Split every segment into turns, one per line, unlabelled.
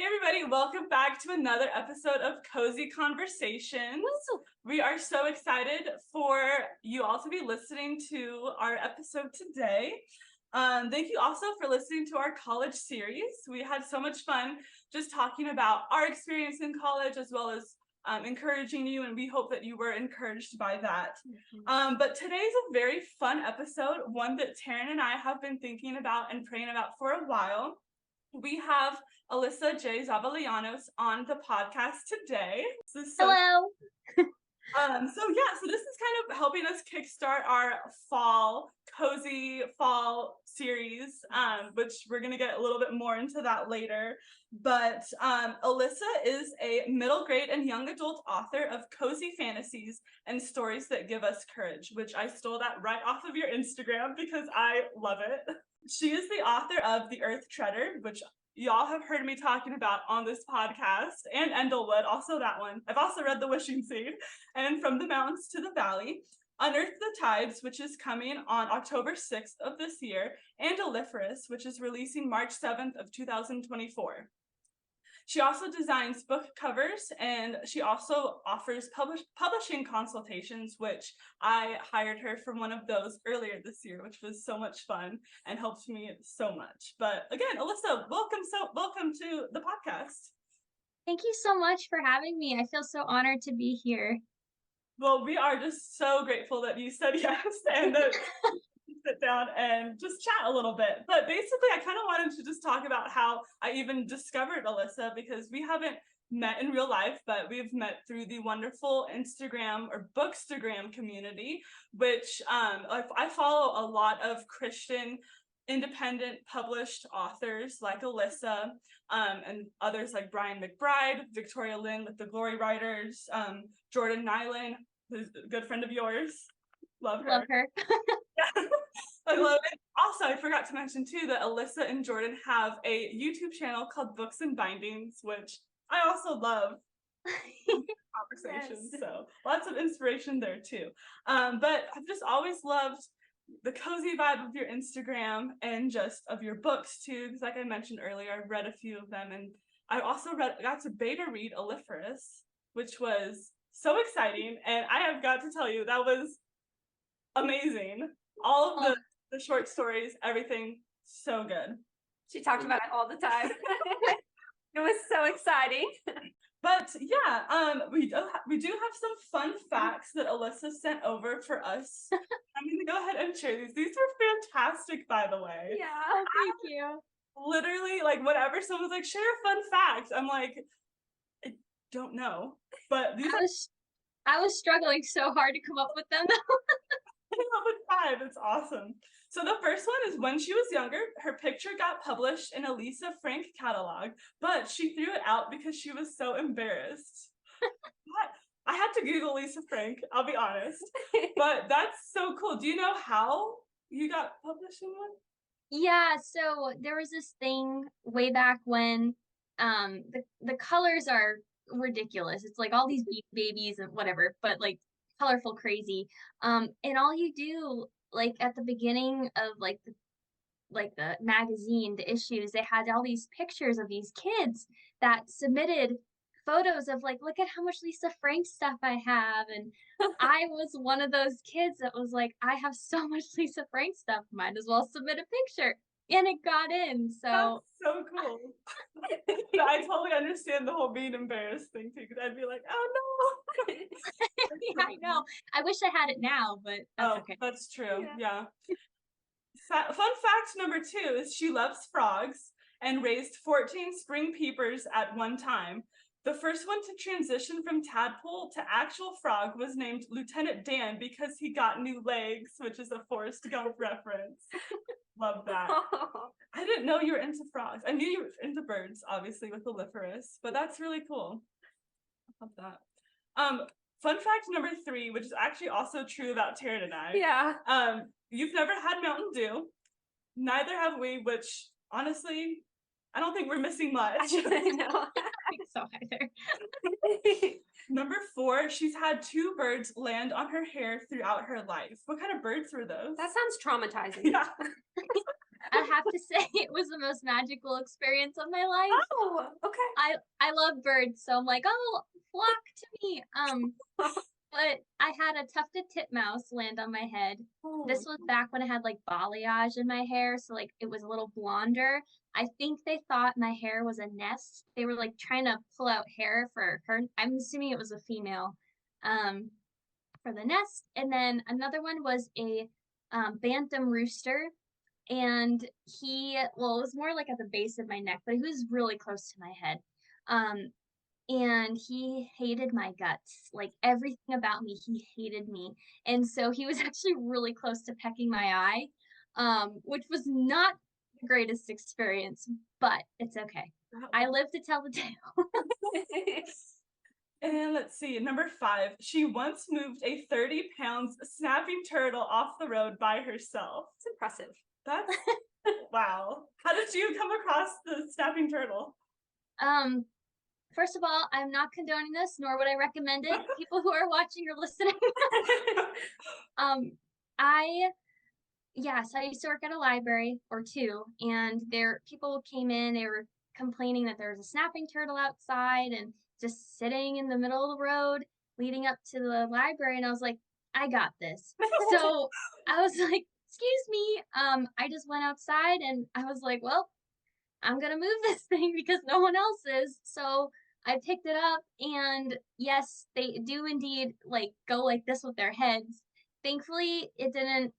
Hey everybody, welcome back to another episode of Cozy Conversations. We are so excited for you all to be listening to our episode today. Thank you also for listening to our college series. We had so much fun just talking about our experience in college as well as encouraging you, and we hope that you were encouraged by that. But today's a very fun episode, one that Taryn and I have been thinking about and praying about for a while. We have Alissa J. Zavalianos on the podcast today.
Hello.
So this is kind of helping us kickstart our cozy fall series, which we're going to get a little bit more into that later. But Alissa is a middle grade and young adult author of cozy fantasies and stories that give us courage, which I stole that right off of your Instagram because I love it. She is the author of The Earth Treader, which y'all have heard me talking about on this podcast, and Endlewood, also that one. I've also read The Wishing Seed, and From the Mountains to the Valley, Unearth the Tides, which is coming on October 6th of this year, and Alissa, which is releasing March 7th of 2024. She also designs book covers, and she also offers publishing consultations, which I hired her for one of those earlier this year, which was so much fun and helped me so much. But again, Alissa, welcome to the podcast.
Thank you so much for having me. I feel so honored to be here.
Well, we are just so grateful that you said yes and that sit down and just chat a little bit. But basically, I kind of wanted to just talk about how I even discovered Alissa, because we haven't met in real life, but we've met through the wonderful Instagram or Bookstagram community, which I follow a lot of Christian independent published authors like Alissa, and others like Brian McBride, Victoria Lynn with the Glory Writers, Jordan Nyland, who's a good friend of yours. Love her. I love it. Also, I forgot to mention too that Alissa and Jordan have a YouTube channel called Books and Bindings, which I also love. Conversations, yes. So lots of inspiration there too. But I've just always loved the cozy vibe of your Instagram and just of your books too, because like I mentioned earlier, I've read a few of them, and I also got to beta read Alissa, which was so exciting, and I have got to tell you that was amazing. All of the short stories, everything, so good.
She talked about it all the time. It was so exciting.
But yeah, we do have some fun facts that Alissa sent over for us. I'm going to go ahead and share these. These are fantastic, by the way.
Yeah, thank you.
Literally, like, whenever someone's like, share a fun fact, I'm like, I don't know. But
I was struggling so hard to come up with them.
I love it. It's awesome. So the first one is, when she was younger, her picture got published in a Lisa Frank catalog, but she threw it out because she was so embarrassed. I had to Google Lisa Frank, I'll be honest. But that's so cool. Do you know how you got published in one?
Yeah, so there was this thing way back when the colors are ridiculous. It's like all these babies and whatever, but like colorful crazy. And all you do, like at the beginning of like the magazine, the issues, they had all these pictures of these kids that submitted photos of like, look at how much Lisa Frank stuff I have. And I was one of those kids that was like, I have so much Lisa Frank stuff, might as well submit a picture. And it got in. So
that's so cool. I totally understand the whole being embarrassed thing too, because I'd be like, oh no.
Yeah, I know. I wish I had it now, but that's okay.
That's true. Yeah. Fun fact number 2 is she loves frogs and raised 14 spring peepers at one time. The first one to transition from tadpole to actual frog was named Lieutenant Dan because he got new legs, which is a Forrest Gump reference. Love that. I didn't know you were into frogs. I knew you were into birds, obviously, with Alissa, but that's really cool. I love that. Fun fact number 3, which is actually also true about Taryn and I.
Yeah.
You've never had Mountain Dew. Neither have we, which honestly, I don't think we're missing much.
I don't know.
I think so either.
Number 4, she's had 2 birds land on her hair throughout her life. What kind of birds were those?
That sounds traumatizing.
Yeah.
I have to say it was the most magical experience of my life.
Oh, okay.
I love birds, so I'm like, oh, flock to me. But I had a tufted titmouse land on my head. This was back when I had like balayage in my hair, so like it was a little blonder. I think they thought my hair was a nest. They were like trying to pull out hair for her. I'm assuming it was a female, um, for the nest. And then another one was a bantam rooster, and well, it was more like at the base of my neck, but he was really close to my head. Um, and he hated my guts, like everything about me, he hated me. And so he was actually really close to pecking my eye, which was not the greatest experience, but it's okay. I live to tell the tale.
And let's see, number 5. She once moved a 30 pounds snapping turtle off the road by herself.
It's impressive.
That's wow. How did you come across the snapping turtle?
First of all, I'm not condoning this, nor would I recommend it. People who are watching or listening. Yes, I used to work at a library or two, and people came in, they were complaining that there was a snapping turtle outside and just sitting in the middle of the road leading up to the library, and I was like, I got this. So I was like, excuse me. I just went outside and I was like, well, I'm gonna move this thing because no one else is. So I picked it up, and yes, they do indeed like go like this with their heads. Thankfully, it didn't,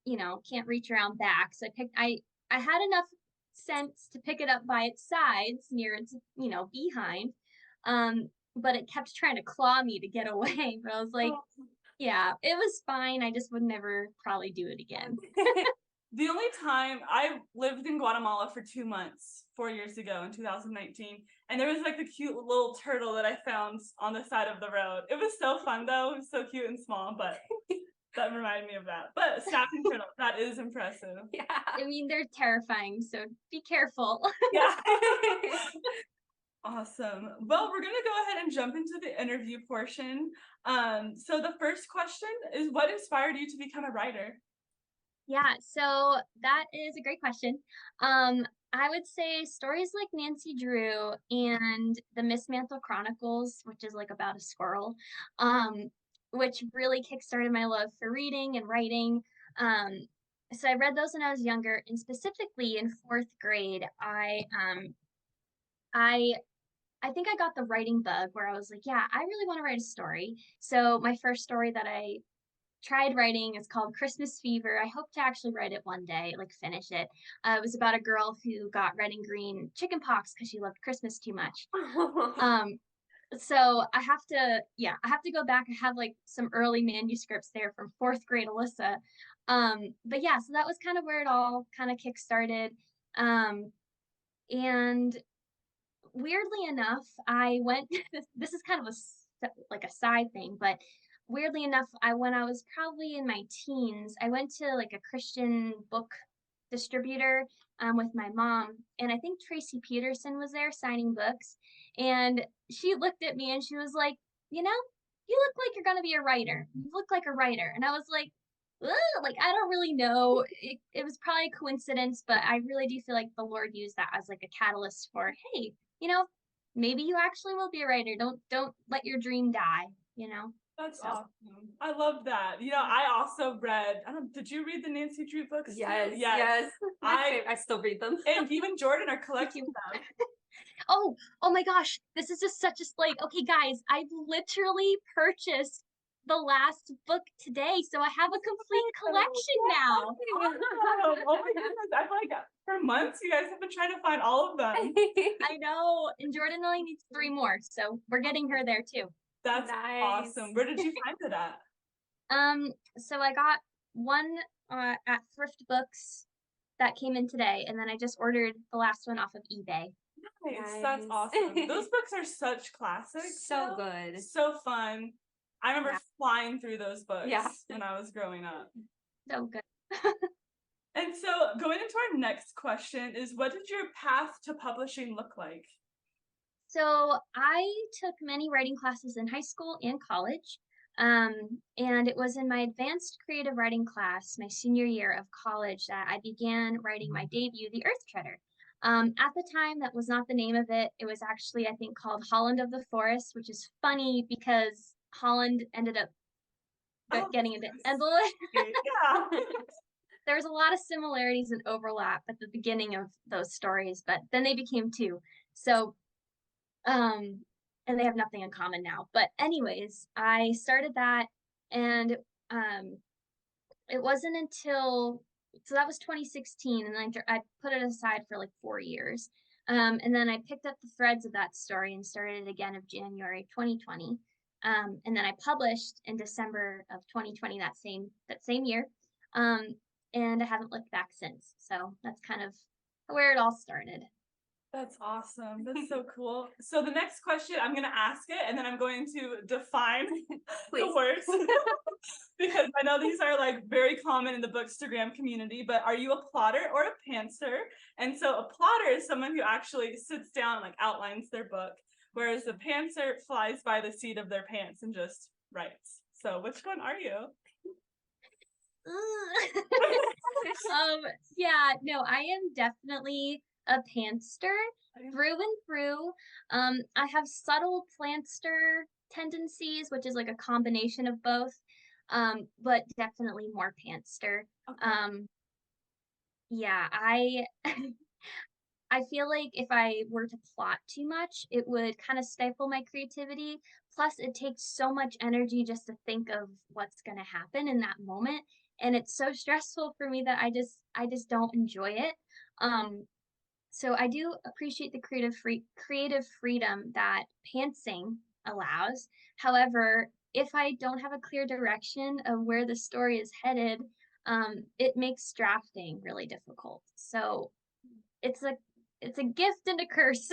can't reach around back. So I had enough sense to pick it up by its sides near its, behind. But it kept trying to claw me to get away. But I was like, yeah, it was fine. I just would never probably do it again.
The only time I lived in Guatemala for 2 months, 4 years ago in 2019, and there was like the cute little turtle that I found on the side of the road. It was so fun though. It was so cute and small, but that reminded me of that. But snapping turtle, that is impressive.
Yeah.
I mean, they're terrifying, so be careful.
Yeah. Awesome. Well, we're going to go ahead and jump into the interview portion. So the first question is, what inspired you to become a writer?
Yeah, so that is a great question. I would say stories like Nancy Drew and the Miss Mantle Chronicles, which is like about a squirrel, which really kickstarted my love for reading and writing. So I read those when I was younger, and specifically in fourth grade, I think I got the writing bug where I was like, yeah, I really want to write a story. So my first story that I tried writing is called Christmas Fever. I hope to actually write it one day, like finish it. It was about a girl who got red and green chicken pox because she loved Christmas too much. So I have to go back. I have like some early manuscripts there from fourth grade Alissa. But yeah, so that was kind of where it all kind of kick-started. And weirdly enough, I went, this is kind of like a side thing, but weirdly enough, when I was probably in my teens, I went to like a Christian book distributor with my mom, and I think Tracy Peterson was there signing books, and she looked at me and she was like, you look like you're gonna be a writer. You look like a writer, and I was like, like I don't really know. It was probably a coincidence, but I really do feel like the Lord used that as like a catalyst for, hey, maybe you actually will be a writer. Don't let your dream die.
That's awesome. I love that. I also read, did you read the Nancy Drew books?
Yes. Yes. I still read them.
And you and Jordan are collecting them.
Oh my gosh. This is just such a okay, guys, I've literally purchased the last book today, so I have a complete collection now.
Oh my goodness. I feel like for months you guys have been trying to find all of them.
I know. And Jordan only needs 3 more, so we're getting her there too.
That's nice. Awesome. Where did you find it at?
So I got one at Thrift Books that came in today, and then I just ordered the last one off of eBay.
Nice. That's awesome. Those books are such classics.
So good.
So fun. I remember flying through those books when I was growing up.
So good.
And so going into our next question is, what did your path to publishing look like?
So I took many writing classes in high school and college. And it was in my advanced creative writing class, my senior year of college, that I began writing my debut, The Earth Treader. At the time, that was not the name of it. It was actually, I think, called Holland of the Forest, which is funny because Holland ended up getting into Endel.
Yeah.
There was a lot of similarities and overlap at the beginning of those stories, but then they became two. So, and they have nothing in common now. But anyways, I started that, and it wasn't until, so that was 2016, and I put it aside for like 4 years. And then I picked up the threads of that story and started it again of January 2020. And then I published in December of 2020, that same year. And I haven't looked back since. So that's kind of where it all started.
That's awesome. That's so cool. So the next question, I'm going to ask it, and then I'm going to define the words because I know these are like very common in the Bookstagram community, but are you a plotter or a pantser? And so a plotter is someone who actually sits down and like outlines their book, whereas a pantser flies by the seat of their pants and just writes. So which one are you?
Yeah, no, I am definitely a pantster through and through. I have subtle plantster tendencies, which is like a combination of both, but definitely more pantster.
Okay.
Yeah, I feel like if I were to plot too much, it would kind of stifle my creativity. Plus, it takes so much energy just to think of what's going to happen in that moment, and it's so stressful for me that I just don't enjoy it. So I do appreciate the creative freedom that pantsing allows. However, if I don't have a clear direction of where the story is headed, it makes drafting really difficult. So it's a gift and a curse.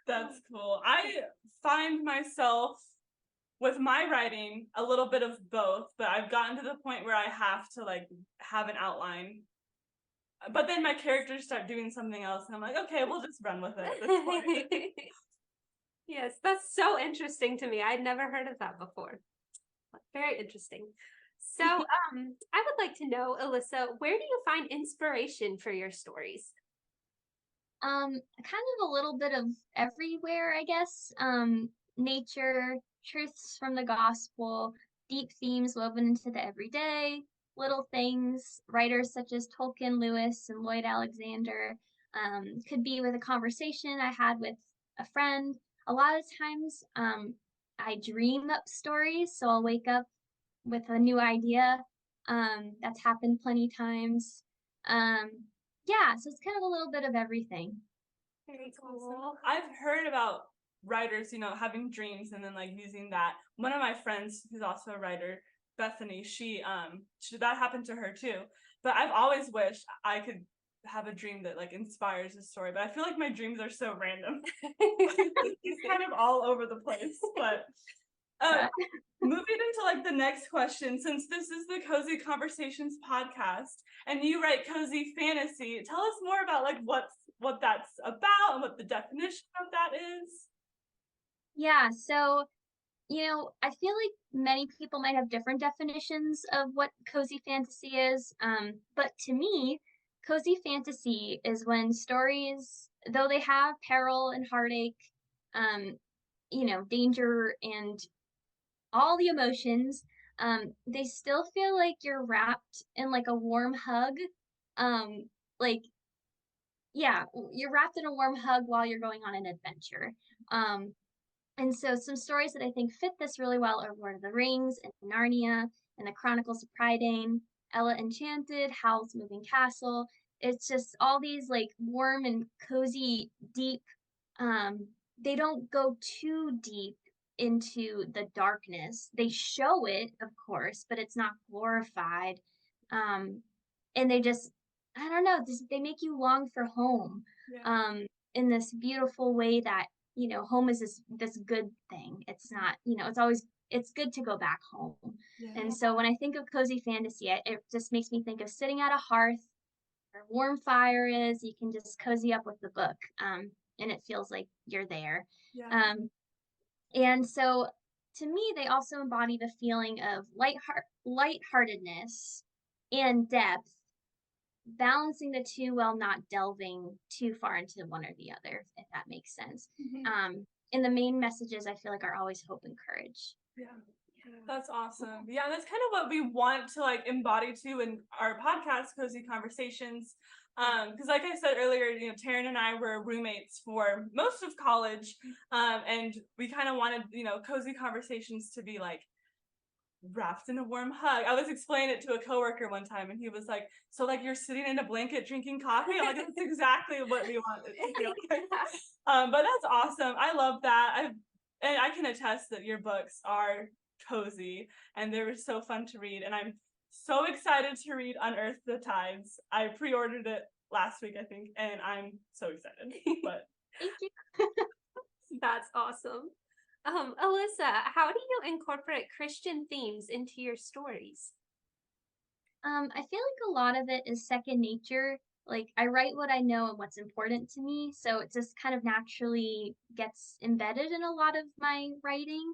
That's cool. I find myself with my writing a little bit of both, but I've gotten to the point where I have to like have an outline. But then my characters start doing something else, and I'm like, okay, we'll just run with it.
Yes, that's so interesting to me. I'd never heard of that before. Very interesting. So, I would like to know, Alissa, where do you find inspiration for your stories?
Kind of a little bit of everywhere, I guess. Nature, truths from the gospel, deep themes woven into the everyday, little things, writers such as Tolkien, Lewis, and Lloyd Alexander. Could be with a conversation I had with a friend. A lot of times, I dream up stories, so I'll wake up with a new idea. That's happened plenty times. Um, yeah, so it's kind of a little bit of everything.
Very cool.
I've heard about writers, having dreams and then like using that. One of my friends who's also a writer, Bethany, she that happened to her too. But I've always wished I could have a dream that like inspires a story, but I feel like my dreams are so random. It's kind of all over the place. But moving into like the next question, since this is the Cozy Conversations podcast and you write cozy fantasy, tell us more about like what that's about and what the definition of that is.
Yeah, so I feel like many people might have different definitions of what cozy fantasy is. But to me, cozy fantasy is when stories, though they have peril and heartache, um, danger and all the emotions, they still feel like you're wrapped in like a warm hug. Like, yeah, you're wrapped in a warm hug while you're going on an adventure. And so some stories that I think fit this really well are Lord of the Rings and Narnia and the Chronicles of Prydain, Ella Enchanted, Howl's Moving Castle. It's just all these like warm and cozy, deep. They don't go too deep into the darkness. They show it, of course, but it's not glorified. Um, and they just, I don't know, they make you long for home.
Yeah.
In this beautiful way that home is this good thing. It's not, it's good to go back home.
Yeah.
And so when I think of cozy fantasy, it just makes me think of sitting at a hearth where a warm fire is. You can just cozy up with the book, and it feels like you're there.
Yeah.
And so to me, they also embody the feeling of lightheartedness and depth, balancing the two while not delving too far into one or the other, if that makes sense. And the main messages I feel like are always hope and courage.
Yeah. That's awesome. Yeah, that's kind of what we want to like embody too in our podcast, Cozy Conversations. Because like I said earlier, you know, Taryn and I were roommates for most of college. And we kind of wanted, you know, Cozy Conversations to be like wrapped in a warm hug. I was explaining it to a coworker one time and he was like, so like you're sitting in a blanket drinking coffee? I'm like, that's exactly what we want it to feel like. But that's awesome. I love that. And I can attest that your books are cozy and they were so fun to read. And I'm so excited to read Unearth the Tides. I pre-ordered it last week, I think, and I'm so excited. But
Thank you.
That's awesome. Alissa, how do you incorporate Christian themes into your stories?
I feel like a lot of it is second nature. Like I write what I know and what's important to me, so it just kind of naturally gets embedded in a lot of my writing.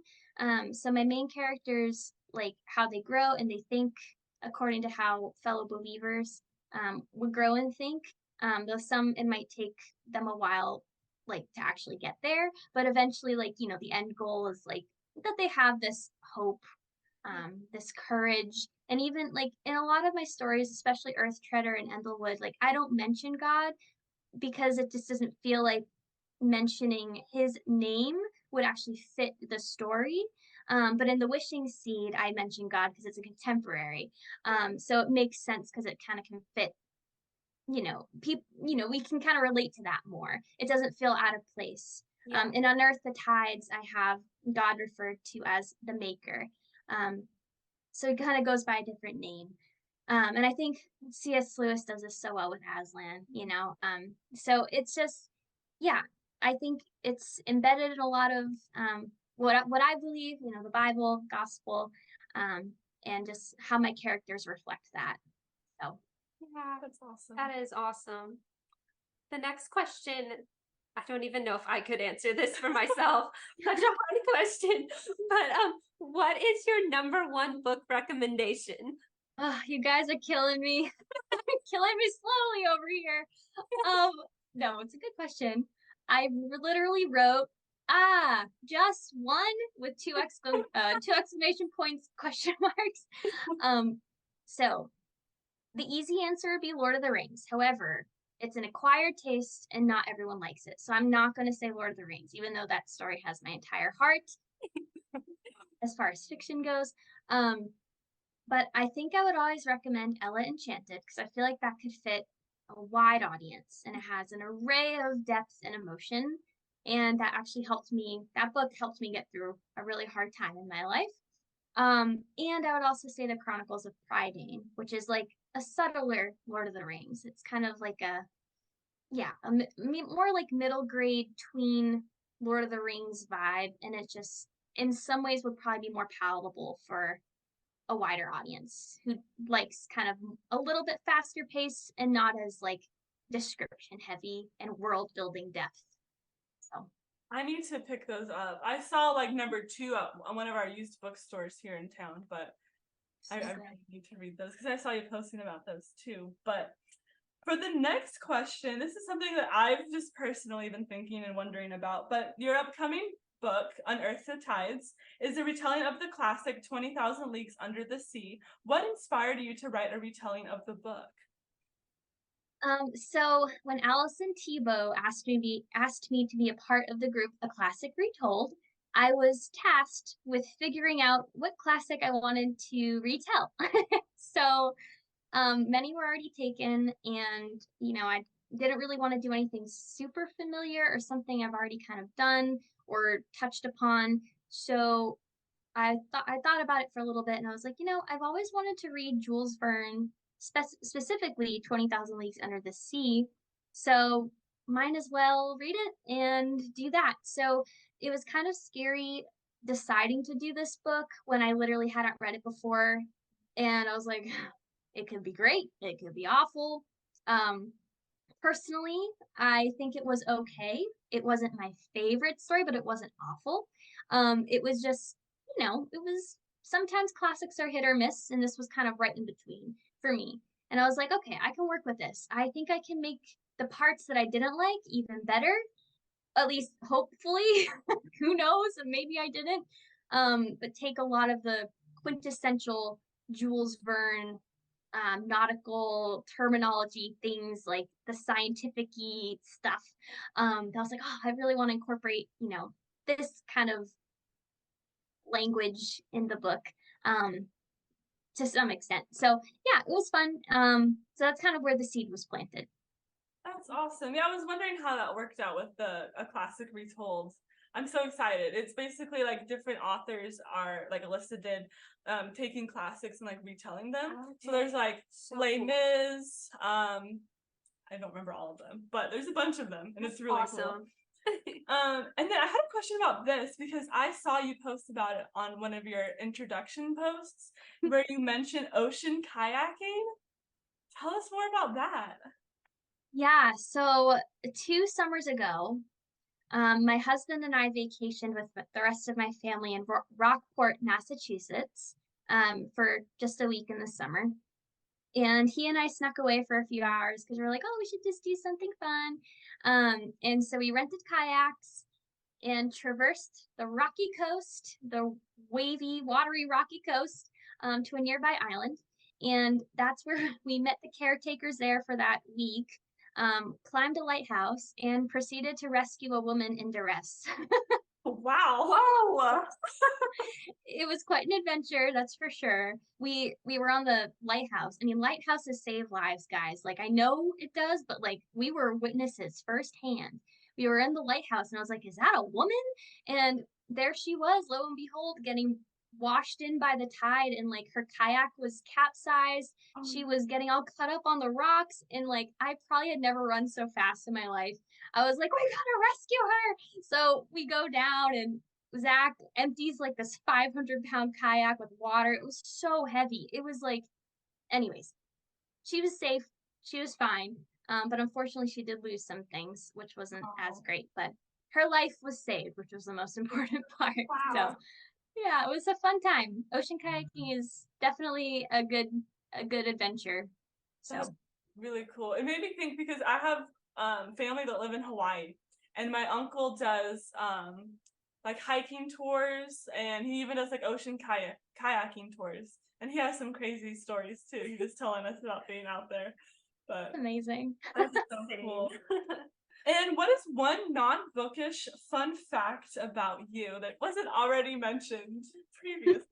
So my main characters, like how they grow and they think according to how fellow believers would grow and think. Though some it might take them a while, like to actually get there, but eventually, like you know, the end goal is like that they have this hope, this courage, and even like in a lot of my stories, especially Earth Treader and Endlewood, like I don't mention God because it just doesn't feel like mentioning his name would actually fit the story. But in the Wishing Seed, I mention God because it's a contemporary. So it makes sense because it kind of can fit, you know, people, you know, we can kind of relate to that more. It doesn't feel out of place. In Unearth the Tides, I have God referred to as the Maker. So it kind of goes by a different name. And I think C.S. Lewis does this so well with Aslan, you know. So it's just, yeah, I think it's embedded in a lot of what I believe, you know, the Bible, gospel, and just how my characters reflect that. So
Yeah,
that's awesome.
that is awesome. The next question, I don't even know if I could answer this for myself. Such a hard question. But what is your number one book recommendation?
oh, you guys are killing me. Killing me slowly over here. No, it's a good question. I literally wrote just one with two exclamation points, question marks. So the easy answer would be Lord of the Rings. However, it's an acquired taste and not everyone likes it. So I'm not going to say Lord of the Rings, even though that story has my entire heart as far as fiction goes. But I think I would always recommend Ella Enchanted because I feel like that could fit a wide audience and it has an array of depth and emotion. And that book helped me get through a really hard time in my life. And I would also say the Chronicles of Prydain, which is like a subtler Lord of the Rings. It's kind of like more like middle grade tween Lord of the Rings vibe. And it just, in some ways, would probably be more palatable for a wider audience who likes kind of a little bit faster pace and not as like description heavy and world building depth. So
I need to pick those up. I saw like number 2 on one of our used bookstores here in town, but I really need to read those because I saw you posting about those too. But for the next question, this is something that I've just personally been thinking and wondering about, but your upcoming book, Unearth the Tides, is a retelling of the classic 20,000 Leagues Under the Sea. What inspired you to write a retelling of the book?
So when Allison Tebow asked me to be a part of the group A Classic Retold, I was tasked with figuring out what classic I wanted to retell. So many were already taken, and you know, I didn't really want to do anything super familiar or something I've already kind of done or touched upon. So I thought about it for a little bit, and I was like, you know, I've always wanted to read Jules Verne, specifically 20,000 Leagues Under the Sea. So might as well read it and do that. So it was kind of scary deciding to do this book when I literally hadn't read it before, and I was like, it could be great, it could be awful. Personally, I think it was okay. It wasn't my favorite story, but it wasn't awful. It was just, you know, it was sometimes classics are hit or miss, and this was kind of right in between for me. And I was like, okay, I can work with this. I think I can make the parts that I didn't like even better, at least hopefully. Who knows? Maybe I didn't. But take a lot of the quintessential Jules Verne nautical terminology, things like the scientific-y stuff. That I was like, oh, I really want to incorporate, this kind of language in the book. To some extent. So yeah, it was fun. So that's kind of where the seed was planted.
That's awesome. Yeah, I was wondering how that worked out with a classic retold. I'm so excited. It's basically like different authors are, like Alissa did, taking classics and like retelling them. Okay. So there's like Les Mis. I don't remember all of them, but there's a bunch of them, and it's really awesome. Cool. And then I had a question about this because I saw you post about it on one of your introduction posts where you mentioned ocean kayaking. Tell us more about that.
Yeah, so 2 summers ago, my husband and I vacationed with the rest of my family in Rockport, Massachusetts, for just a week in the summer. And he and I snuck away for a few hours because we were like, oh, we should just do something fun. And so we rented kayaks and traversed the rocky coast, the wavy, watery, rocky coast, to a nearby island. And that's where we met the caretakers there for that week, climbed a lighthouse, and proceeded to rescue a woman in duress.
Wow. Whoa.
It was quite an adventure, that's for sure. We were on the lighthouse. I mean, lighthouses save lives, guys. Like, I know it does, but like we were witnesses firsthand. We were in the lighthouse and I was like, is that a woman? And there she was, lo and behold, getting washed in by the tide, and like her kayak was capsized. She was getting all cut up on the rocks, and like I probably had never run so fast in my life. I was like, we gotta rescue her. So we go down, and Zach empties like this 500-pound kayak with water. It was so heavy. It was like, anyways, she was safe. She was fine. But unfortunately, she did lose some things, which wasn't as great. But her life was saved, which was the most important part. Wow. So yeah, it was a fun time. Ocean kayaking is definitely a good adventure. So
that's really cool. It made me think because I have family that live in Hawaii, and my uncle does like hiking tours, and he even does like ocean kayaking tours, and he has some crazy stories too. He was telling us about being out there. But
amazing.
That's so cool. And what is one non-bookish fun fact about you that wasn't already mentioned previously?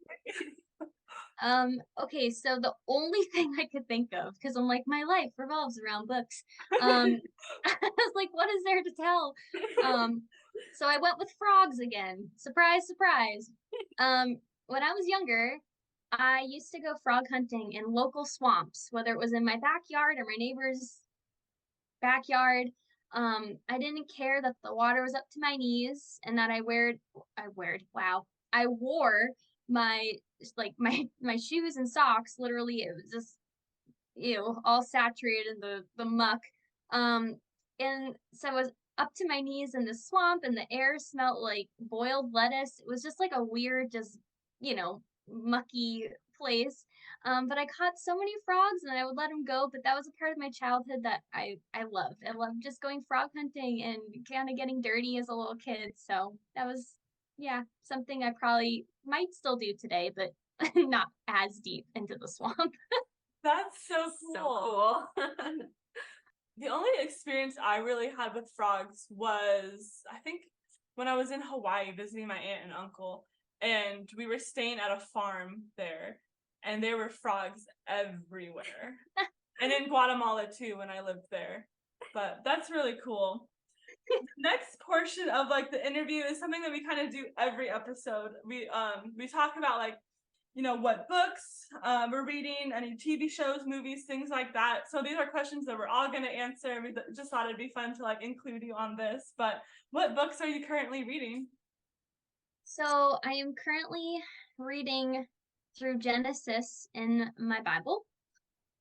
Okay, so the only thing I could think of, because I'm like, my life revolves around books. I was like, what is there to tell? So I went with frogs again. Surprise, surprise. When I was younger, I used to go frog hunting in local swamps, whether it was in my backyard or my neighbor's backyard. I didn't care that the water was up to my knees and that I wore my my shoes and socks. Literally, it was just all saturated in the muck. And so I was up to my knees in the swamp, and the air smelled like boiled lettuce. It was just like a weird, just mucky place. But I caught so many frogs, and I would let them go. But that was a part of my childhood that I loved. I loved just going frog hunting and kind of getting dirty as a little kid. So that was, yeah, something I probably might still do today, but not as deep into the swamp.
That's so cool. The only experience I really had with frogs was, I think, when I was in Hawaii visiting my aunt and uncle, and we were staying at a farm there, and there were frogs everywhere. And in Guatemala too, when I lived there. But that's really cool. The next portion of like the interview is something that we kind of do every episode. We talk about like, what books we're reading, any TV shows, movies, things like that. So these are questions that we're all going to answer. We just thought it'd be fun to like include you on this. But what books are you currently reading?
So I am currently reading through Genesis in my Bible.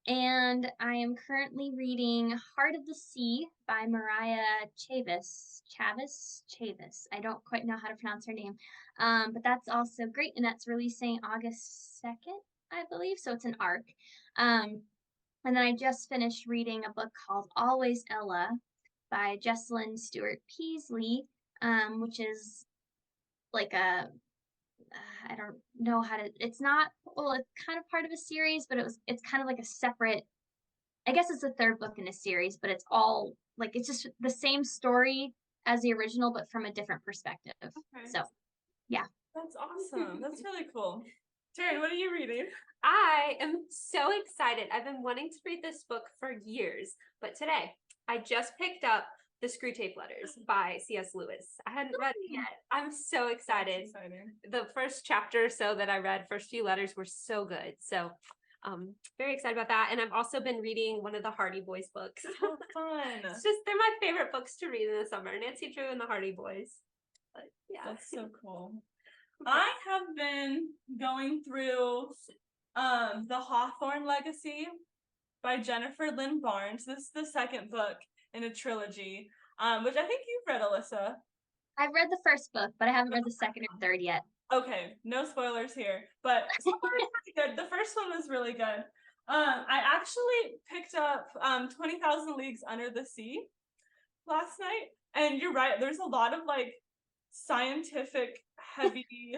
And I am currently reading Heart of the Sea by Mariah Chavis. I don't quite know how to pronounce her name. But that's also great. And that's releasing August 2nd, I believe. So it's an arc. And And then I just finished reading a book called Always Ella by Jessalyn Stewart Peasley, which is like a I don't know how to. It's not well. It's kind of part of a series, but it's kind of like a separate. I guess it's the third book in a series, but it's all like it's just the same story as the original, but from a different perspective.
Okay.
So, yeah.
That's awesome. That's really cool. Taryn, what are you reading?
I am so excited. I've been wanting to read this book for years, but today I just picked up The Screwtape Letters by C.S. Lewis. I hadn't read it yet. I'm so excited.
That's exciting.
The first chapter or so that I read, first few letters were so good. So very excited about that. And I've also been reading one of the Hardy Boys books.
Oh, fun.
It's just, they're my favorite books to read in the summer. Nancy Drew and the Hardy Boys. But yeah.
That's so cool. I have been going through The Hawthorne Legacy by Jennifer Lynn Barnes. This is the second book in a trilogy, which I think you've read, Alyssa.
I've read the first book, but I haven't read the second or third yet.
Okay, no spoilers here, but good. The first one was really good. I actually picked up 20,000 Leagues Under the Sea last night, and you're right. There's a lot of like scientific heavy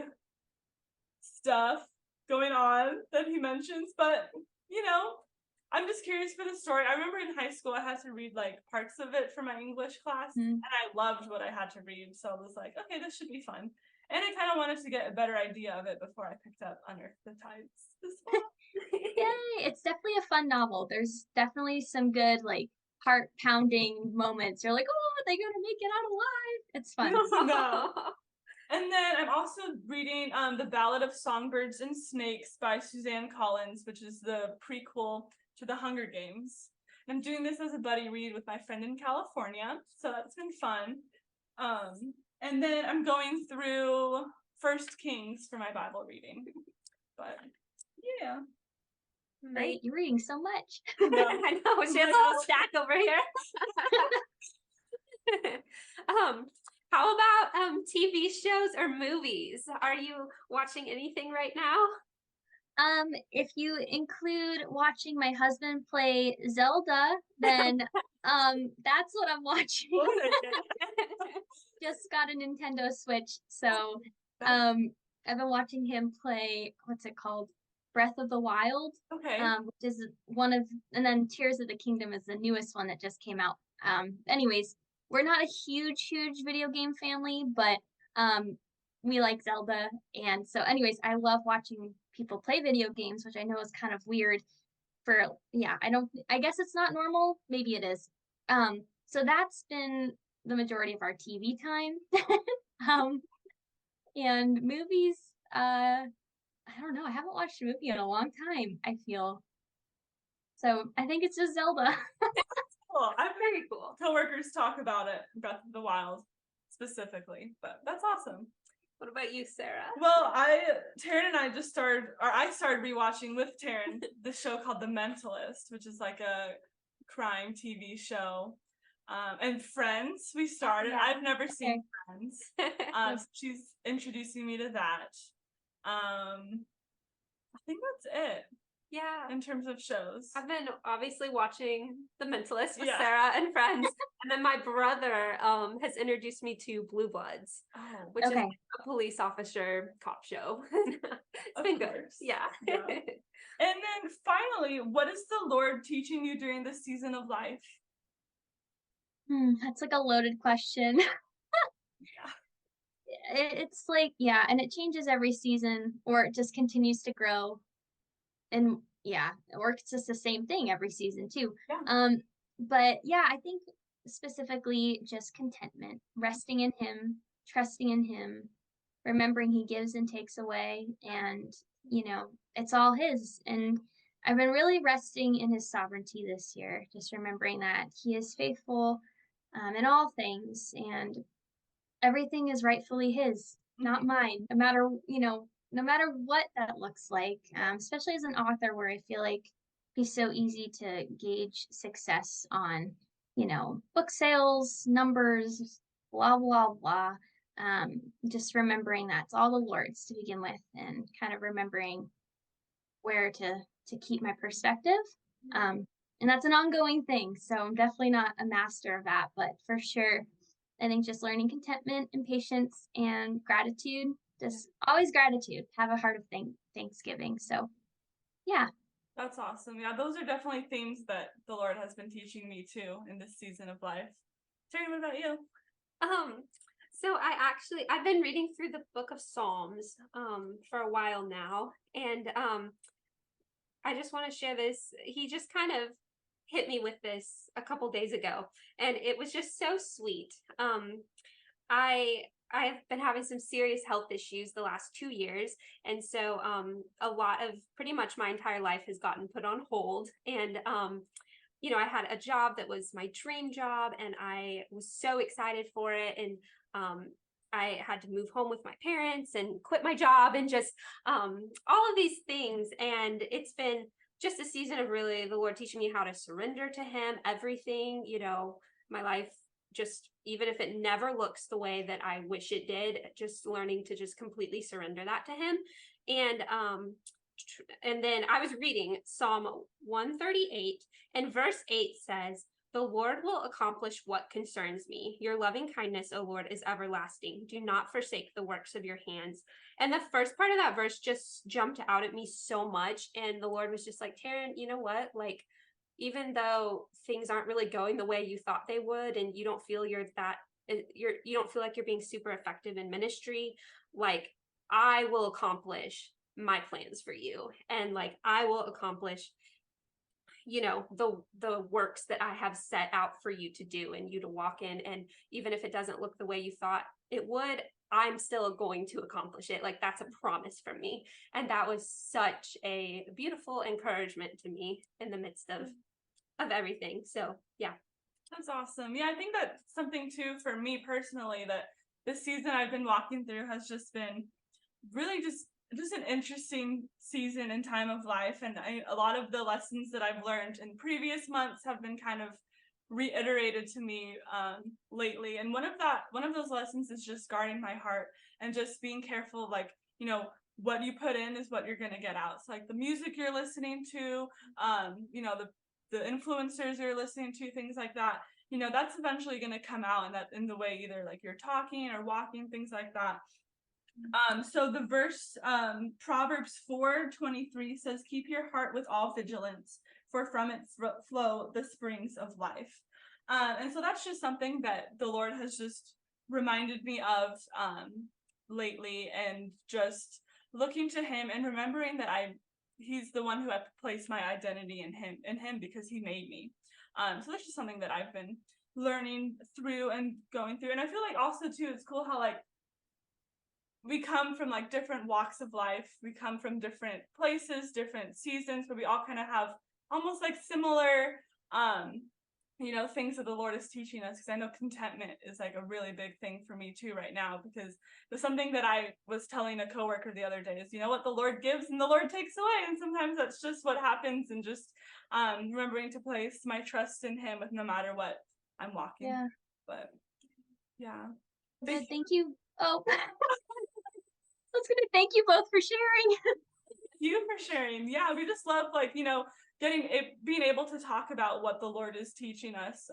stuff going on that he mentions, but you know, I'm just curious for the story. I remember in high school I had to read like parts of it for my English class, and I loved what I had to read, so I was like, okay, this should be fun. And I kind of wanted to get a better idea of it before I picked up Under the Tides this fall.
Yay! It's definitely a fun novel. There's definitely some good like heart pounding moments. You're like, oh, are they gonna make it out alive? It's fun.
No. And then I'm also reading The Ballad of Songbirds and Snakes by Suzanne Collins, which is the prequel to The Hunger Games. And I'm doing this as a buddy read with my friend in California, so that's been fun. And then I'm going through First Kings for my Bible reading. But yeah.
Right, you're reading so much.
No. I know, she has a whole stack over here. How about TV shows or movies? Are you watching anything right now?
If you include watching my husband play Zelda, then that's what I'm watching. Just got a Nintendo Switch, so I've been watching him play, what's it called? Breath of the Wild.
Okay.
Which is one of, and then Tears of the Kingdom is the newest one that just came out. Anyways, we're not a huge video game family, but we like Zelda. And so anyways, I love watching people play video games, which I know is kind of weird for, yeah, I guess it's not normal. Maybe it is. So that's been the majority of our TV time. And movies, I don't know. I haven't watched a movie in a long time, I feel. So I think it's just Zelda.
Cool. I've very cool. Coworkers talk about it, Breath of the Wild specifically, but that's awesome.
What about you, Sarah?
Well, Taryn and I I started rewatching with Taryn this show called The Mentalist, which is like a crime TV show. And Friends, we started.
Yeah.
I've never seen Friends. So she's introducing me to that. I think that's it.
Yeah.
In terms of shows.
I've been obviously watching The Mentalist with
Yeah.
Sarah and Friends. And then my brother has introduced me to Blue Bloods, which is a police officer cop show. It's been good. Yeah.
Yeah. And then finally, what is the Lord teaching you during this season of life?
That's like a loaded question.
Yeah.
It's like, yeah, and it changes every season, or it just continues to grow. And yeah, or it's just the same thing every season too.
Yeah.
But yeah, I think specifically just contentment, resting in him, trusting in him, remembering he gives and takes away, and you know, it's all his. And I've been really resting in his sovereignty this year, just remembering that he is faithful in all things, and everything is rightfully his, not mine, no matter, no matter what that looks like, especially as an author where I feel like he's so easy to gauge success on, book sales, numbers, blah, blah, blah. Just remembering that it's all the Lord's to begin with, and kind of remembering where to keep my perspective. And that's an ongoing thing. So I'm definitely not a master of that, but for sure, I think just learning contentment and patience and gratitude, just always gratitude, have a heart of thanksgiving. So yeah.
That's awesome. Yeah, those are definitely themes that the Lord has been teaching me too in this season of life. Terry, what about you?
Um, so I've been reading through the book of Psalms for a while now, and I just want to share this. He just kind of hit me with this a couple days ago, and it was just so sweet. I've been having some serious health issues the last 2 years, and so a lot of pretty much my entire life has gotten put on hold. And I had a job that was my dream job, and I was so excited for it. And I had to move home with my parents and quit my job and just all of these things. And it's been just a season of really the Lord teaching me how to surrender to Him, everything, my life, just even if it never looks the way that I wish it did, just learning to just completely surrender that to Him. And then I was reading Psalm 138, and verse 8 says, "The Lord will accomplish what concerns me. Your loving kindness, O Lord, is everlasting. Do not forsake the works of your hands." And the first part of that verse just jumped out at me so much. And the Lord was just like, Taryn, you know what? Like, even though things aren't really going the way you thought they would, and you don't feel you don't feel like you're being super effective in ministry, like, I will accomplish my plans for you, and like I will accomplish the works that I have set out for you to do and you to walk in. And even if it doesn't look the way you thought it would, I'm still going to accomplish it. Like, that's a promise from me. And that was such a beautiful encouragement to me in the midst of everything. So yeah.
That's awesome. Yeah, I think that's something too for me personally, that this season I've been walking through has just been really just an interesting season and time of life. And a lot of the lessons that I've learned in previous months have been kind of reiterated to me lately. And one of those lessons is just guarding my heart and just being careful, like, what you put in is what you're going to get out. So like the music you're listening to, the influencers you're listening to, things like that, that's eventually going to come out in the way either like you're talking or walking, things like that. So the verse, Proverbs 4:23 says, "Keep your heart with all vigilance, for from it flow the springs of life." And so that's just something that the Lord has just reminded me of lately, and just looking to Him and remembering that He's the one who I placed my identity in Him because He made me. So that's just something that I've been learning through and going through. And I feel like also too, it's cool how like we come from like different walks of life. We come from different places, different seasons, but we all kind of have almost like similar, things that the Lord is teaching us. Because I know contentment is like a really big thing for me too right now, because there's something that I was telling a coworker the other day is, what the Lord gives and the Lord takes away. And sometimes that's just what happens, and just remembering to place my trust in Him with no matter what I'm walking.
Yeah.
But yeah.
Thank you. Oh, I was gonna thank you both for sharing.
Thank you for sharing. Yeah, we just love being able to talk about what the Lord is teaching us.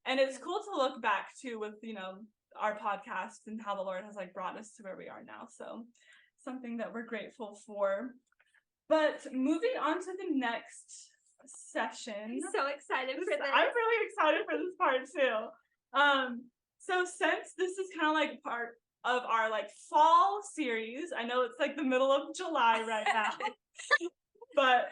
And it's cool to look back too with our podcast and how the Lord has like brought us to where we are now. So something that we're grateful for. But moving on to the next session.
I'm so excited for this.
I'm really excited for this part too. So since this is kind of like part of our like fall series, I know it's like the middle of July right now, but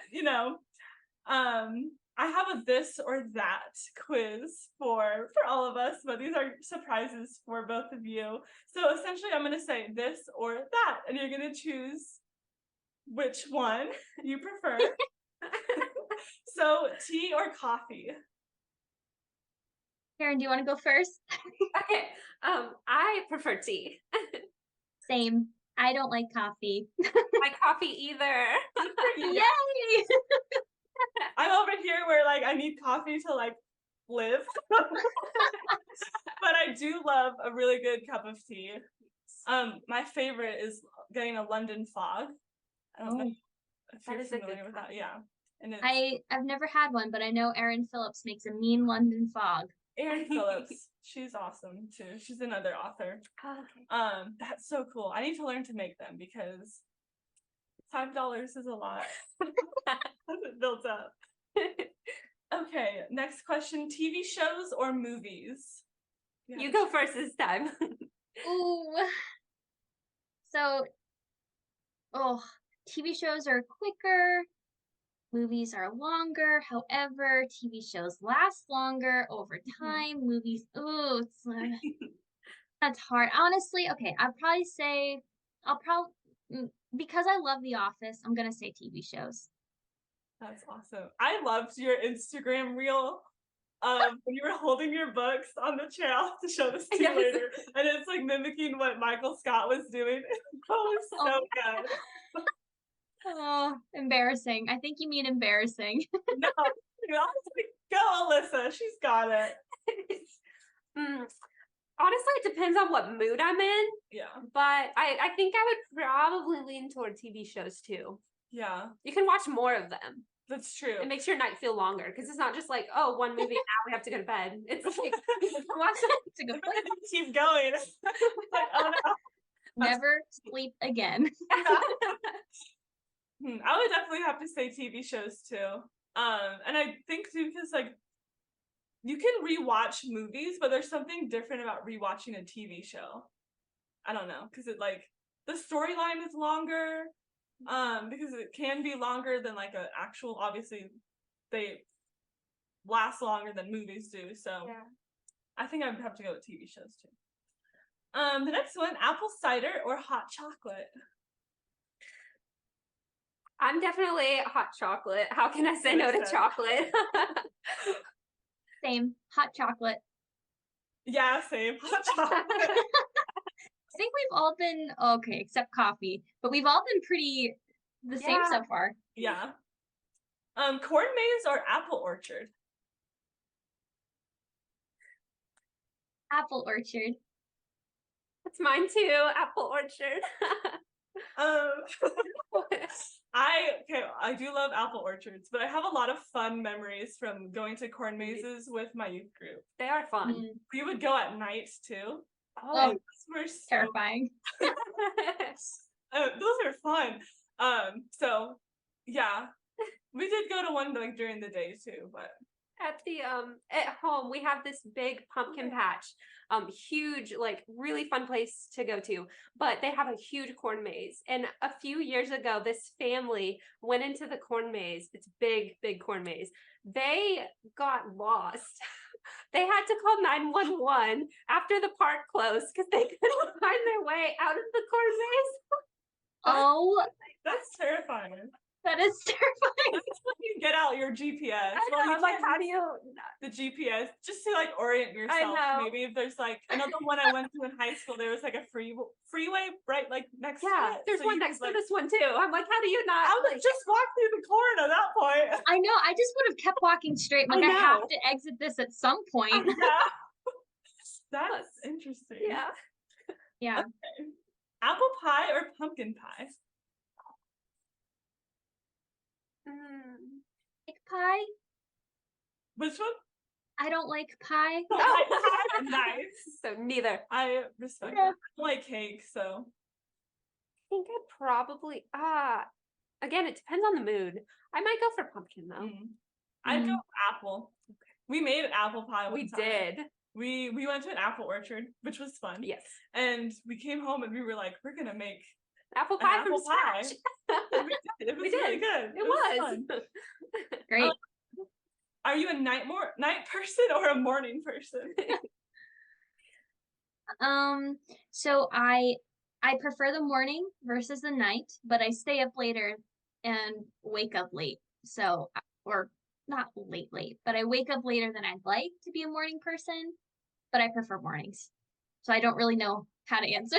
I have a this or that quiz for all of us, but these are surprises for both of you. So essentially I'm going to say this or that, and you're going to choose which one you prefer. So tea or coffee?
Karen, do you want to go first?
Okay. I prefer tea.
Same. I don't like coffee.
My coffee either.
Yay!
I'm over here where like I need coffee to like live. But I do love a really good cup of tea. My favorite is getting a London fog. I don't know if you're familiar with that. Yeah. And it's
I've never had one, but I know Erin Phillips makes a mean London fog.
Erin Phillips. She's awesome too. She's another author.
Oh, okay.
That's so cool. I need to learn to make them because $5 is a lot. It builds up. Okay, next question. TV shows or movies?
You go first this time.
Ooh. So, TV shows are quicker, movies are longer. However, TV shows last longer over time. Movies, that's hard. Honestly, okay, because I love The Office, I'm gonna say TV shows.
That's awesome. I loved your Instagram reel when you were holding your books on the chair. I'll have to show this to you later. And it's like mimicking what Michael Scott was doing. That was so good.
Oh, embarrassing. I think you mean embarrassing.
No, I was like, go Alyssa, she's got it.
Honestly, it depends on what mood I'm in.
Yeah.
But I think I would probably lean toward TV shows too.
Yeah.
You can watch more of them.
That's true.
It makes your night feel longer because it's not just like, oh, one movie, now we have to go to bed. It's like, watch it to go to bed.
Keep going. Like, oh no.
Never sleep again.
I would definitely have to say TV shows too. And I think too, because like you can rewatch movies, but there's something different about rewatching a TV show. I don't know, because it like the storyline is longer. Because it can be longer than like an actual, obviously they last longer than movies do. So yeah. I think I would have to go with TV shows too. The next one, apple cider or hot chocolate?
I'm definitely hot chocolate. How can I say no to chocolate?
Same, hot chocolate.
Yeah, same, hot chocolate.
I think we've all been okay, except coffee, but we've all been pretty the same so far.
Yeah. Corn maze or apple orchard?
Apple orchard.
That's mine too. Apple orchard.
I do love apple orchards, but I have a lot of fun memories from going to corn mazes with my youth group.
They are fun.
We would go at night too.
Oh, those were so terrifying.
Those are fun. So yeah, we did go to one like during the day too, but
at home we have this big pumpkin patch, huge, like really fun place to go to, but they have a huge corn maze. And a few years ago, this family went into the corn maze. It's big corn maze. They got lost. They had to call 911 after the park closed because they couldn't find their way out of the corn maze.
Oh, that's terrifying.
That is terrifying.
That's when you get out your GPS.
I know, I'm like, how do you?
The GPS, just to like orient yourself.
I know.
Maybe if there's like another one I went to in high school, there was like a freeway right like next to it.
There's one next to this one too. I'm like, how do you not?
I would just walk through the corn at that point.
I know. I just would have kept walking straight. Like I have to exit this at some point.
Yeah. That's interesting.
Yeah.
Yeah.
Okay. Apple pie or pumpkin pie?
Like pie?
Which one?
I don't like pie.
Nice.
So neither.
I respect that. I like cake, so.
I think I'd probably again, it depends on the mood. I might go for pumpkin though.
I'd go apple. Okay. We made an apple pie.
We did.
We went to an apple orchard, which was fun.
Yes.
And we came home and we were like, we're gonna make
apple pie from scratch.
It was really good.
It was
fun.
Great.
Are you a night person or a morning person?
So I prefer the morning versus the night, but I stay up later and wake up late. So, or not late, but I wake up later than I'd like to be a morning person, but I prefer mornings. So I don't really know how to answer.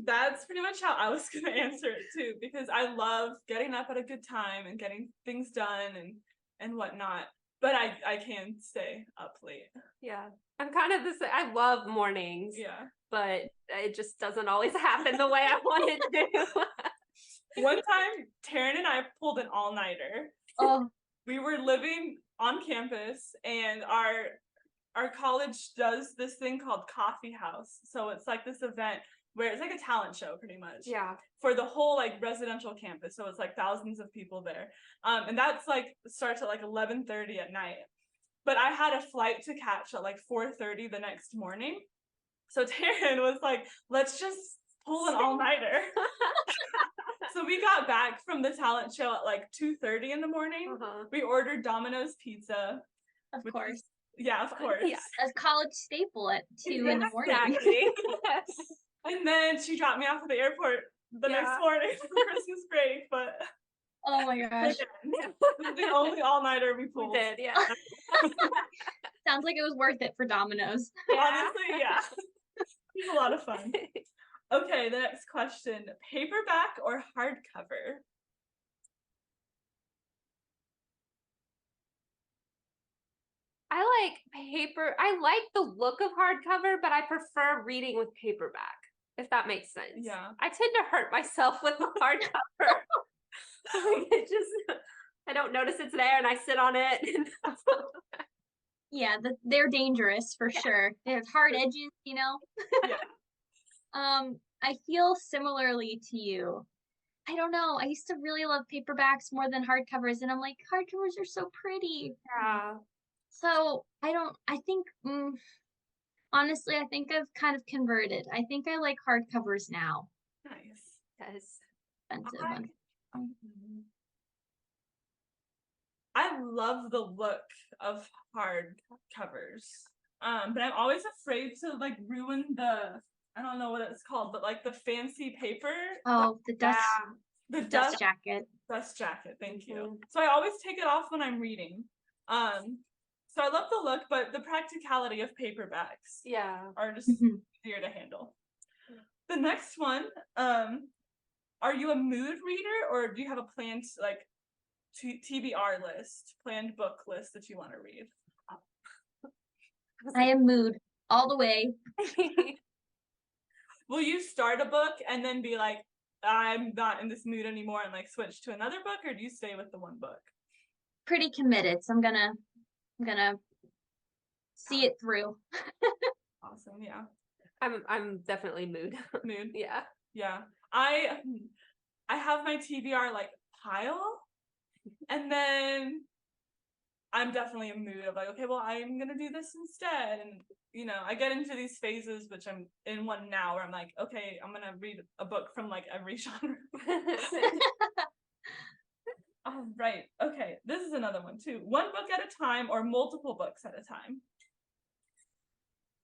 That's pretty much how I was going to answer it too, because I love getting up at a good time and getting things done and whatnot. But I can stay up late.
Yeah. I'm kind of I love mornings.
Yeah.
But it just doesn't always happen the way I want it to.
One time, Taryn and I pulled an all-nighter.
Oh,
We were living on campus, and our college does this thing called Coffee House. So it's like this event where it's like a talent show pretty much.
Yeah.
For the whole like residential campus. So it's like thousands of people there. And that's like starts at like 11:30 at night. But I had a flight to catch at like 4:30 the next morning. So Taryn was like, let's just pull an all-nighter. So we got back from the talent show at like 2:30 in the morning. We ordered Domino's pizza.
of course.
Yeah, of course.
Yeah.
A college staple at 2 in the morning.
Exactly.
And then she dropped me off at the airport the next morning for Christmas break. But
Oh my gosh.
again, the only all-nighter we pulled.
We did, yeah.
Sounds like it was worth it for Domino's.
Honestly, yeah. It was a lot of fun. Okay, the next question. Paperback or hardcover?
I like paper. I like the look of hardcover, but I prefer reading with paperback, if that makes sense.
Yeah.
I tend to hurt myself with the hardcover. It just, I don't notice it's there and I sit on it.
Yeah, they're dangerous for sure. They have hard edges, you know?
Yeah.
I feel similarly to you. I don't know. I used to really love paperbacks more than hardcovers, and I'm like, hardcovers are so pretty.
Yeah.
So I think, honestly, I think I've kind of converted. I think I like hardcovers now.
Nice.
Yes.
Expensive.
I love the look of hard covers. But I'm always afraid to like ruin I don't know what it's called, but like the fancy paper.
Oh, the dust,
The
dust jacket.
Dust jacket, thank you. So I always take it off when I'm reading. So I love the look, but the practicality of paperbacks are just easier to handle. The next one, are you a mood reader, or do you have a planned like TBR list, planned book list that you want to read?
I am mood all the way.
Will you start a book and then be like, I'm not in this mood anymore, and like switch to another book, or do you stay with the one book?
Pretty committed, so I'm gonna see it through.
Awesome, yeah.
I'm definitely mood.
Mood.
Yeah.
Yeah. I have my TBR like pile, and then I'm definitely in mood of like, okay, well, I'm gonna do this instead. And you know, I get into these phases, which I'm in one now, where I'm like, okay, I'm gonna read a book from like every genre. All right. Okay, this is another one too. One book at a time or multiple books at a time?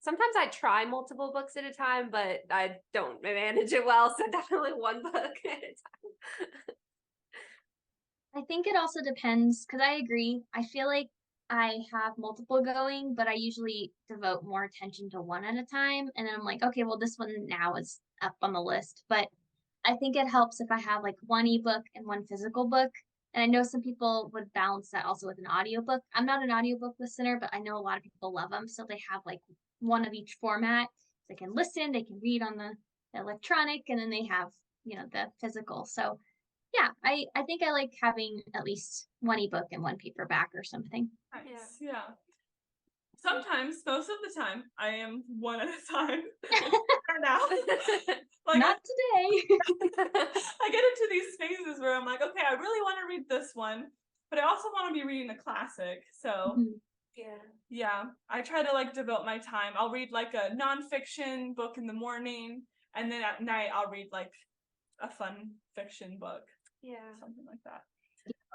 Sometimes I try multiple books at a time, but I don't manage it well. So definitely one book at a time.
I think it also depends, because I agree. I feel like I have multiple going, but I usually devote more attention to one at a time. And then I'm like, okay, well, this one now is up on the list. But I think it helps if I have like one ebook and one physical book. And I know some people would balance that also with an audiobook. I'm not an audiobook listener, but I know a lot of people love them. So they have like one of each format. They can listen, they can read on the electronic, and then they have, the physical. So yeah, I think I like having at least one ebook and one paperback or something.
Nice. Yeah. Sometimes, most of the time, I am one at a time. For now. Like,
not today.
I get into these phases where I'm like, okay, I really want to read this one, but I also want to be reading a classic. So yeah, I try to like devote my time. I'll read like a nonfiction book in the morning, and then at night I'll read like a fun fiction book. Yeah. Something like that.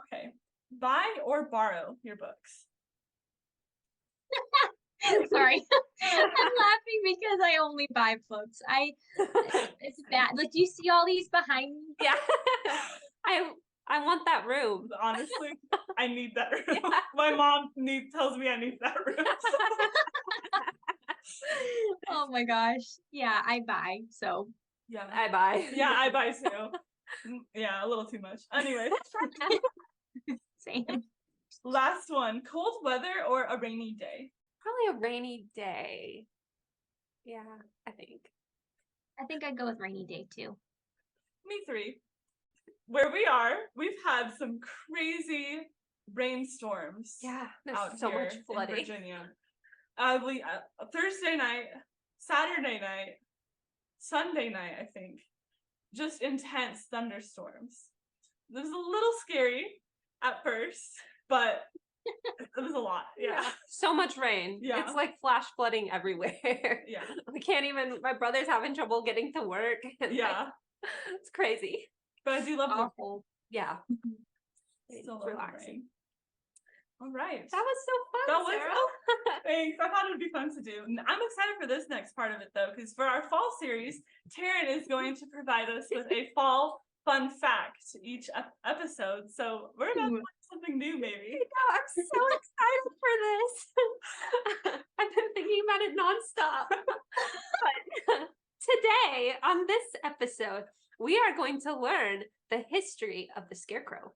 Okay. Buy or borrow your books?
Sorry. I'm laughing because I only buy books. It's bad. Like, do you see all these behind me?
Yeah. I want that room.
Honestly, I need that room. Yeah. My mom tells me I need that room.
Oh my gosh. Yeah, I buy. So
yeah, I buy.
Yeah, I buy too. Yeah, a little too much. Anyway.
Same.
Last one. Cold weather or a rainy day?
Probably a rainy day. Yeah, I think
I'd go with rainy day too.
Me three. Where we are, we've had some crazy rainstorms.
Yeah, there's
out
so
here
much
in
flooding.
Virginia. Thursday night, Saturday night, Sunday night, I think. Just intense thunderstorms. It was a little scary at first, but it was a lot. Yeah.
So much rain.
Yeah.
It's like flash flooding everywhere.
Yeah.
We can't even, my brother's having trouble getting to work. And
Yeah.
it's crazy.
But I do love the
Awful.
Yeah.
Still
It's
love the
relaxing.
rain. All right.
That was so fun,
That was
Sarah.
Thanks. I thought it would be fun to do. And I'm excited for this next part of it though, because for our fall series, Taryn is going to provide us with a fall fun fact each episode. So we're about to learn something new, maybe.
I know, I'm so excited for this. I've been thinking about it nonstop. But today, on this episode, we are going to learn the history of the scarecrow.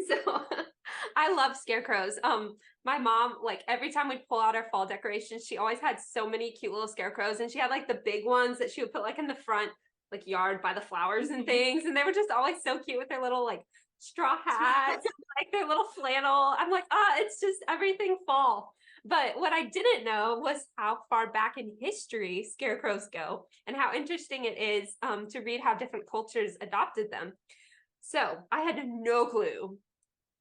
So I love scarecrows. My mom, like every time we'd pull out our fall decorations, she always had so many cute little scarecrows, and she had like the big ones that she would put like in the front, like yard by the flowers and things. And they were just always so cute with their little like straw hats, like their little flannel. I'm like, it's just everything fall. But what I didn't know was how far back in history scarecrows go and how interesting it is to read how different cultures adopted them. So I had no clue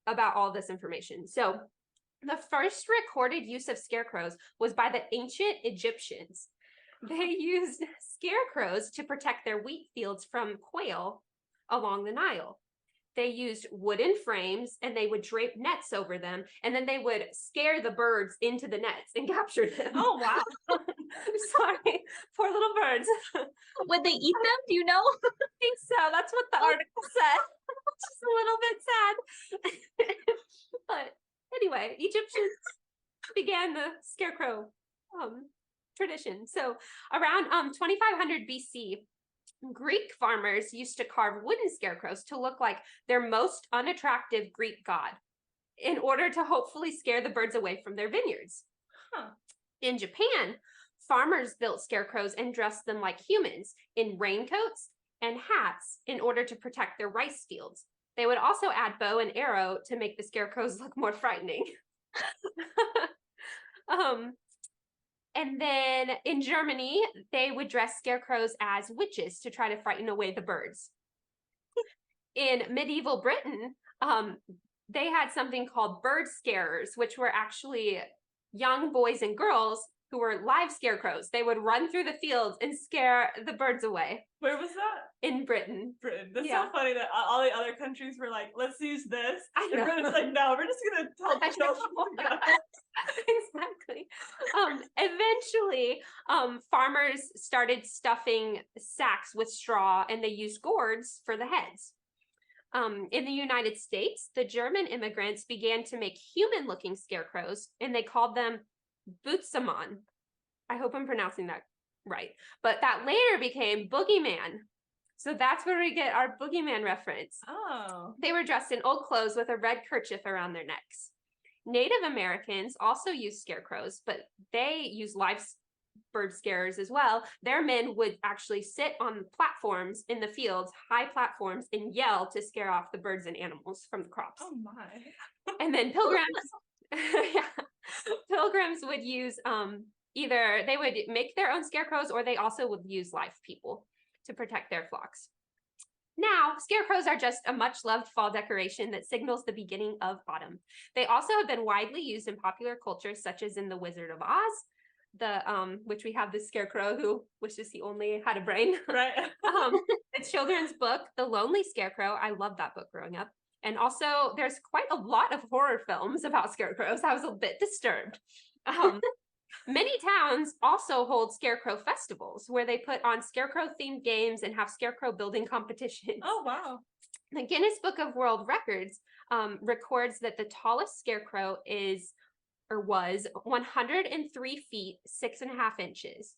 about all this information. So the first recorded use of scarecrows was by the ancient Egyptians. They used scarecrows to protect their wheat fields from quail along the Nile. They used wooden frames and they would drape nets over them, and then they would scare the birds into the nets and capture them.
Oh, wow.
Sorry, poor little birds.
Would they eat them? Do you know?
I think so. That's what the article said. Just a little bit sad. But anyway, Egyptians began the scarecrow tradition. So around 2500 BC, Greek farmers used to carve wooden scarecrows to look like their most unattractive Greek god in order to hopefully scare the birds away from their vineyards.
Huh.
In Japan, farmers built scarecrows and dressed them like humans in raincoats and hats in order to protect their rice fields. They would also add bow and arrow to make the scarecrows look more frightening. And then in Germany, they would dress scarecrows as witches to try to frighten away the birds. In medieval Britain, they had something called bird scarers, which were actually young boys and girls who were live scarecrows. They would run through the fields and scare the birds away.
Where was that?
In Britain.
Britain. That's
Yeah.
so funny that all the other countries were like, let's use this.
I
And
know.
Britain's like, no, we're just going to tell
I
the children
know.
to go.
Exactly. Eventually, farmers started stuffing sacks with straw, and they used gourds for the heads. In the United States, the German immigrants began to make human-looking scarecrows, and they called them Bootsamon. I hope I'm pronouncing that right. But that later became Boogeyman. So that's where we get our Boogeyman reference.
Oh.
They were dressed in old clothes with a red kerchief around their necks. Native Americans also used scarecrows, but they used live bird scarers as well. Their men would actually sit on platforms in the fields, high platforms, and yell to scare off the birds and animals from the crops.
Oh, my.
And then pilgrims, pilgrims would use either they would make their own scarecrows, or they also would use live people to protect their flocks. Now, scarecrows are just a much-loved fall decoration that signals the beginning of autumn. They also have been widely used in popular culture, such as in The Wizard of Oz, which we have the scarecrow who wishes he only had a brain.
Right.
The children's book, The Lonely Scarecrow. I loved that book growing up. And also, there's quite a lot of horror films about scarecrows. I was a bit disturbed. Many towns also hold scarecrow festivals where they put on scarecrow-themed games and have scarecrow building competitions.
Oh, wow.
The Guinness Book of World Records records that the tallest scarecrow was 103 feet, 6.5 inches.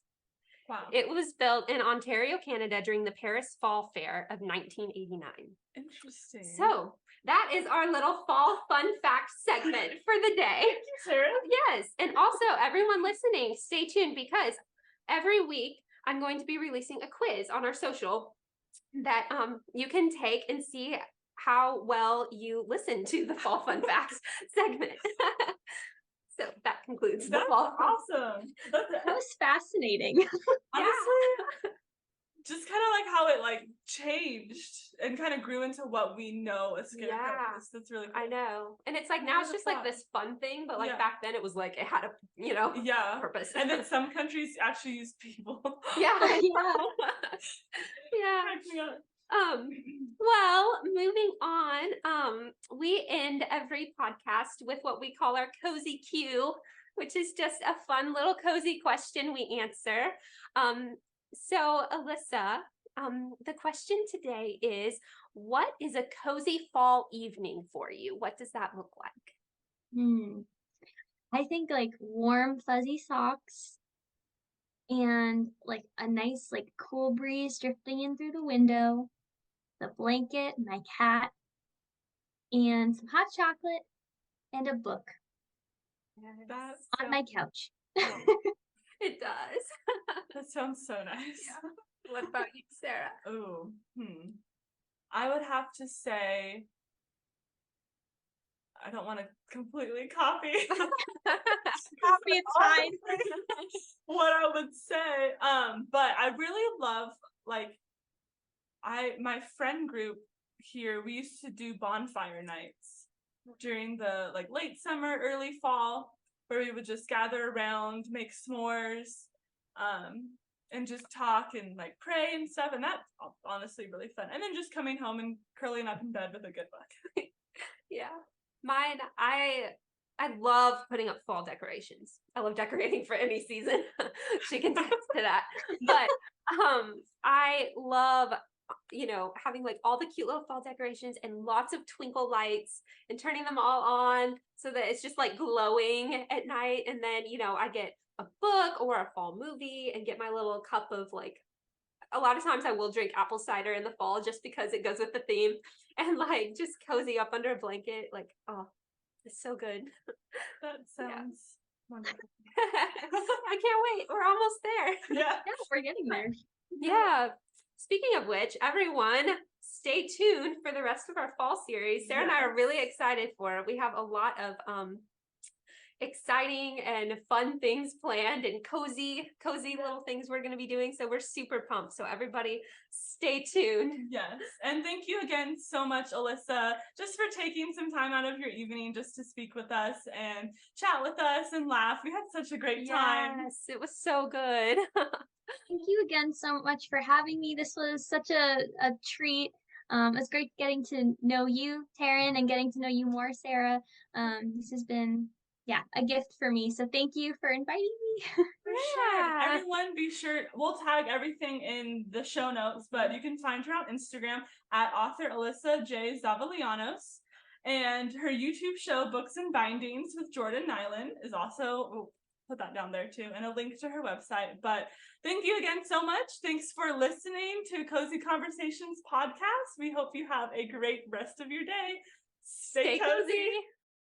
Wow.
It was built in Ontario, Canada during the Paris Fall Fair of 1989.
Interesting.
So that is our little fall fun fact segment for the day.
Thank you, Sarah.
Yes. And also everyone listening, stay tuned, because every week I'm going to be releasing a quiz on our social that you can take and see how well you listen to the fall fun facts segment. So that concludes the
That's
fall.
awesome.
That was fascinating.
Honestly, just kind of like how it like changed and kind of grew into what we know a scarecrow is. That's really cool.
I know. And it's like now it's just like this fun thing, but like back then it was like it had a, you know, purpose.
And then some countries actually use people.
Yeah. Well, moving on, we end every podcast with what we call our cozy Q, which is just a fun little cozy question we answer. So Alissa, the question today is, what is a cozy fall evening for you? What does that look like?
I think like warm fuzzy socks and like a nice like cool breeze drifting in through the window, the blanket, my cat, and some hot chocolate and a book on my couch.
It does.
That sounds so nice.
Yeah. What about you, Sarah?
Oh, I would have to say, I don't want to completely copy.
Copy, it's fine.
What I would say, but I really love like my friend group here. We used to do bonfire nights during the like late summer, early fall, where we would just gather around, make s'mores, and just talk and like pray and stuff. And that's honestly really fun. And then just coming home and curling up in bed with a good book.
Yeah. Mine, I love putting up fall decorations. I love decorating for any season. She can attest to that. But I love, you know, having like all the cute little fall decorations and lots of twinkle lights and turning them all on so that it's just like glowing at night. And then, you know, I get a book or a fall movie and get my little cup of like, a lot of times I will drink apple cider in the fall just because it goes with the theme, and like just cozy up under a blanket. Like, oh, it's so good.
That sounds wonderful.
I can't wait. We're almost there.
Yeah, we're getting there.
Yeah. Speaking of which, everyone, stay tuned for the rest of our fall series. Sarah and I are really excited for it. We have a lot of exciting and fun things planned and cozy little things we're going to be doing. So we're super pumped. So everybody stay tuned.
Yes. And thank you again so much, Alissa, just for taking some time out of your evening just to speak with us and chat with us and laugh. We had such a great time.
Yes, it was so good.
Thank you again so much for having me. This was such a treat. It's great getting to know you, Taryn, and getting to know you more, Sarah. This has been a gift for me. So thank you for inviting me.
For sure. Everyone be sure, we'll tag everything in the show notes, but you can find her on Instagram at author Alissa J Zavalianos. And her YouTube show, Books and Bindings with Jordan Nyland, is also, we'll put that down there too, and a link to her website. But thank you again so much. Thanks for listening to Cozy Conversations podcast. We hope you have a great rest of your day. Stay cozy.